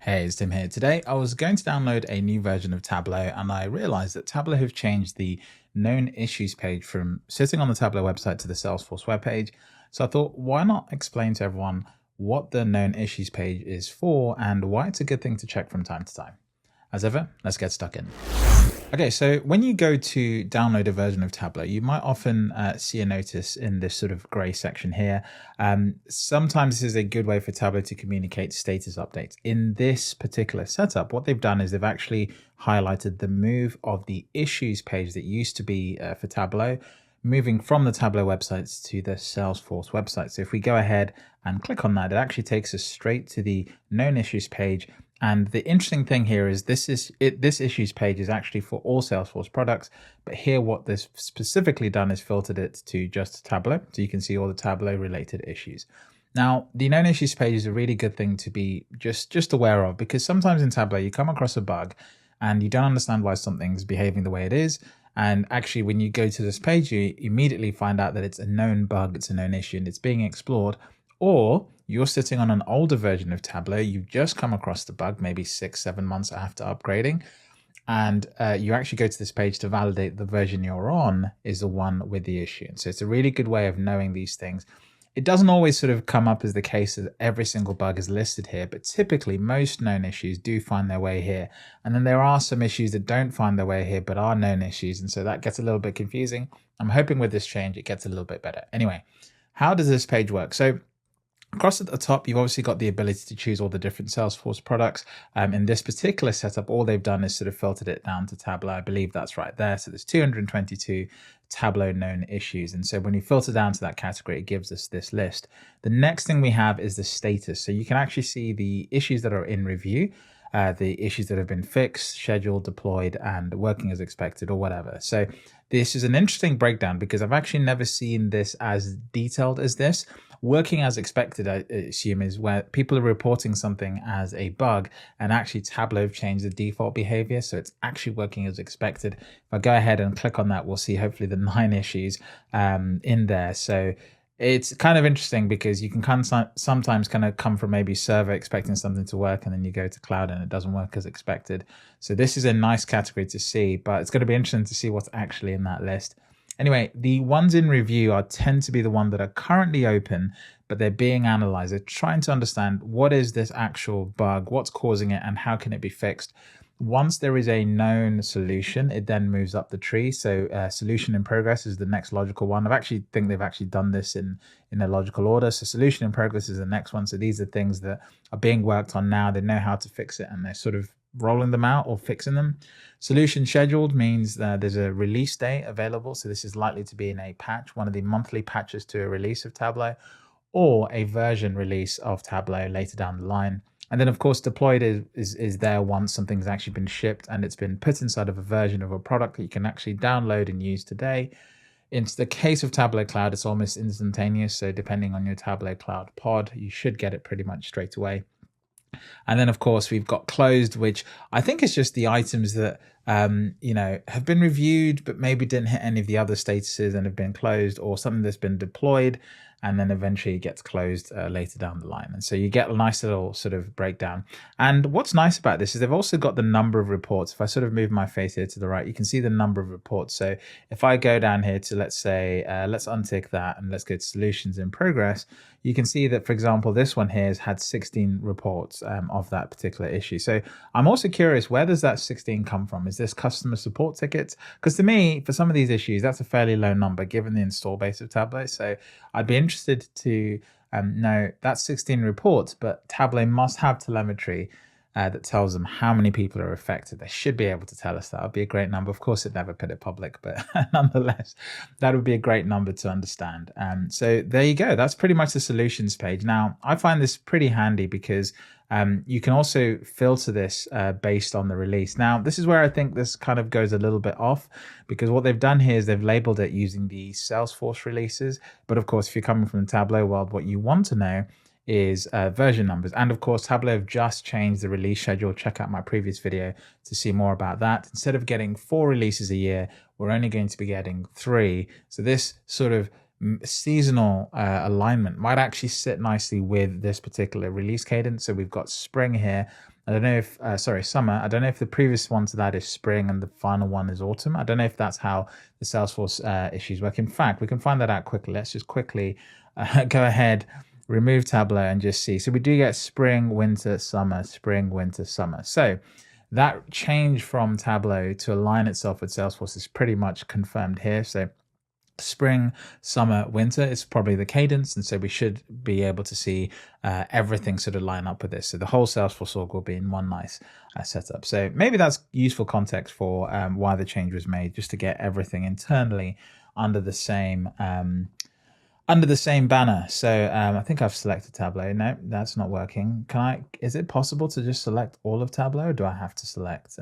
Hey, it's Tim here. Today I was going to download a new version of Tableau and I realized that Tableau have changed the known issues page from sitting on the Tableau website to the Salesforce webpage. So I thought, why not explain to everyone what the known issues page is for and why it's a good thing to check from time to time. As ever, let's get stuck in. Okay, so when you go to download a version of Tableau, you might often see a notice in this sort of gray section here. Sometimes this is a good way for Tableau to communicate status updates. In this particular setup, what they've done is they've actually highlighted the move of the issues page that used to be for Tableau, moving from the Tableau websites to the Salesforce website. So if we go ahead and click on that, it actually takes us straight to the known issues page. And the interesting thing here is this issues page is actually for all Salesforce products, but here what this specifically done is filtered it to just Tableau, so you can see all the Tableau related issues. Now, the known issues page is a really good thing to be just aware of, because sometimes in Tableau you come across a bug and you don't understand why something's behaving the way it is. And actually, when you go to this page, you immediately find out that it's a known bug, it's a known issue, and it's being explored. Or you're sitting on an older version of Tableau, you've just come across the bug, maybe 6-7 months after upgrading, and you actually go to this page to validate the version you're on is the one with the issue. And so it's a really good way of knowing these things. It doesn't always sort of come up as the case that every single bug is listed here, but typically most known issues do find their way here. And then there are some issues that don't find their way here, but are known issues. And so that gets a little bit confusing. I'm hoping with this change, it gets a little bit better. Anyway, how does this page work? So across at the top, you've obviously got the ability to choose all the different Salesforce products. In this particular setup, all they've done is sort of filtered it down to Tableau. I believe that's right there. So there's 222 Tableau known issues. And so when you filter down to that category, it gives us this list. The next thing we have is the status. So you can actually see the issues that are in review, the issues that have been fixed, scheduled, deployed, and working as expected or whatever. So this is an interesting breakdown because I've actually never seen this as detailed as this. Working as expected, I assume, is where people are reporting something as a bug and actually Tableau have changed the default behavior. So it's actually working as expected. If I go ahead and click on that, we'll see hopefully the 9 issues in there. So it's kind of interesting because you can sometimes come from maybe server expecting something to work and then you go to cloud and it doesn't work as expected. So this is a nice category to see, but it's going to be interesting to see what's actually in that list. Anyway, the ones in review tend to be the ones that are currently open, but they're being analyzed. They're trying to understand what is this actual bug, what's causing it, and how can it be fixed. Once there is a known solution, it then moves up the tree. So solution in progress is the next logical one. I think they've actually done this in a logical order. So solution in progress is the next one. So these are things that are being worked on now. They know how to fix it and they're sort of rolling them out or fixing them. Solution scheduled means that there's a release date available. So this is likely to be in a patch, one of the monthly patches to a release of Tableau, or a version release of Tableau later down the line. And then, of course, deployed is there once something's actually been shipped and it's been put inside of a version of a product that you can actually download and use today. In the case of Tableau Cloud, it's almost instantaneous. So depending on your Tableau Cloud pod, you should get it pretty much straight away. And then, of course, we've got closed, which I think is just the items that, have been reviewed, but maybe didn't hit any of the other statuses and have been closed, or something that's been deployed and then eventually gets closed later down the line. And so you get a nice little sort of breakdown. And what's nice about this is they've also got the number of reports. If I sort of move my face here to the right, you can see the number of reports. So if I go down here to, let's say, let's untick that and let's go to solutions in progress, you can see that, for example, this one here has had 16 reports of that particular issue. So I'm also curious, where does that 16 come from? Is this customer support tickets? Because to me, for some of these issues, that's a fairly low number given the install base of Tableau. So I'd be interested to know that's 16 reports, but Tableau must have telemetry that tells them how many people are affected. They should be able to tell us that. Would be a great number. Of course, it never put it public, but nonetheless, that would be a great number to understand. So there you go. That's pretty much the solutions page. Now, I find this pretty handy because you can also filter this based on the release. Now, this is where I think this kind of goes a little bit off, because what they've done here is they've labeled it using the Salesforce releases. But of course, if you're coming from the Tableau world, what you want to know is version numbers. And of course, Tableau have just changed the release schedule. Check out my previous video to see more about that. Instead of getting 4 releases a year, we're only going to be getting 3. So this sort of seasonal alignment might actually sit nicely with this particular release cadence. So we've got spring here, I don't know if, sorry, summer. I don't know if the previous one to that is spring and the final one is autumn. I don't know if that's how the Salesforce issues work. In fact, we can find that out quickly. Let's just quickly go ahead, remove Tableau and just see. So we do get spring, winter, summer, spring, winter, summer. So that change from Tableau to align itself with Salesforce is pretty much confirmed here. So spring, summer, winter is probably the cadence, and so we should be able to see everything sort of line up with this. So the whole Salesforce org will be in one nice setup. So maybe that's useful context for why the change was made, just to get everything internally under the same banner. So I think I've selected Tableau. No, that's not working. Is it possible to just select all of Tableau? Or do I have to select,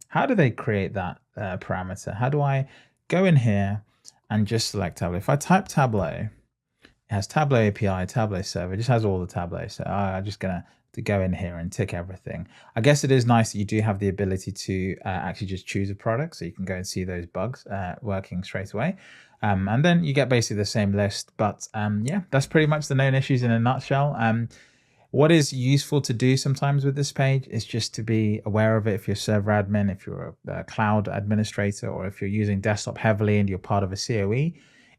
how do they create that parameter? How do I go in here and just select Tableau? If I type Tableau, it has Tableau API, Tableau server, it just has all the Tableau. So I'm just gonna go in here and tick everything. I guess it is nice that you do have the ability to actually just choose a product, so you can go and see those bugs working straight away. And then you get basically the same list. But yeah, that's pretty much the known issues in a nutshell. What is useful to do sometimes with this page is just to be aware of it if you're a server admin, if you're a cloud administrator, or if you're using desktop heavily and you're part of a COE.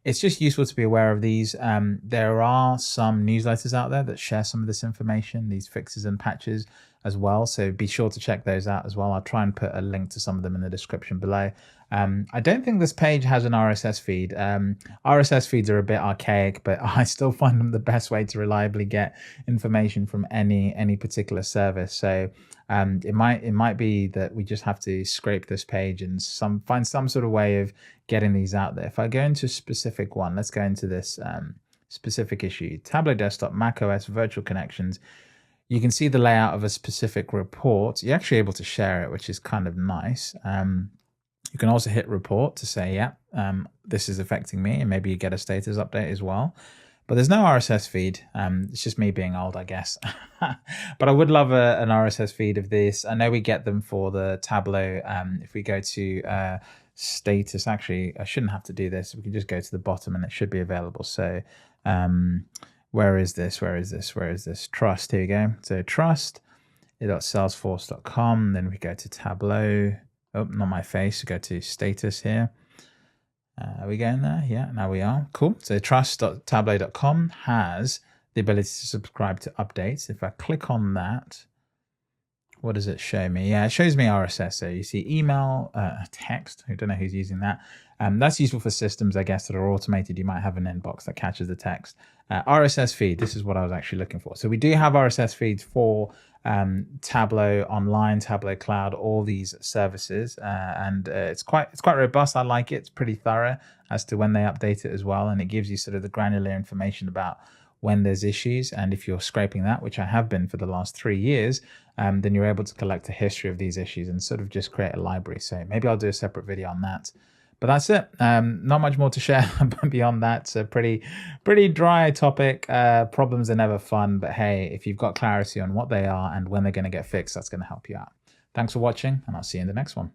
It's just useful to be aware of these. There are some newsletters out there that share some of this information, these fixes and patches as well. So be sure to check those out as well. I'll try and put a link to some of them in the description below. I don't think this page has an RSS feed. RSS feeds are a bit archaic, but I still find them the best way to reliably get information from any particular service. So it might be that we just have to scrape this page and find some sort of way of getting these out there. If I go into a specific one, let's go into this specific issue, Tableau Desktop, macOS, virtual connections. You can see the layout of a specific report. You're actually able to share it, which is kind of nice. You can also hit report to say, yeah, this is affecting me, and maybe you get a status update as well. But there's no RSS feed. It's just me being old, I guess. But I would love an RSS feed of this. I know we get them for the Tableau. If we go to status, actually, I shouldn't have to do this. We can just go to the bottom and it should be available. So where is this? Trust, here we go. So trust.salesforce.com. Then we go to Tableau. Oh, not my face. We go to status here. Are we going there? Yeah, now we are. Cool. So trust.tableau.com has the ability to subscribe to updates. If I click on that, what does it show me? Yeah, it shows me RSS. So you see email, text. I don't know who's using that. That's useful for systems, I guess, that are automated. You might have an inbox that catches the text. RSS feed, this is what I was actually looking for. So we do have RSS feeds for Tableau Online, Tableau Cloud, all these services, and it's quite robust. I like it. It's pretty thorough as to when they update it as well, and it gives you sort of the granular information about when there's issues. And if you're scraping that, which I have been for the last 3 years, then you're able to collect a history of these issues and sort of just create a library. So maybe I'll do a separate video on that. But that's it. Not much more to share beyond that. It's a pretty dry topic. Problems are never fun, but hey, if you've got clarity on what they are and when they're going to get fixed, that's going to help you out. Thanks for watching, and I'll see you in the next one.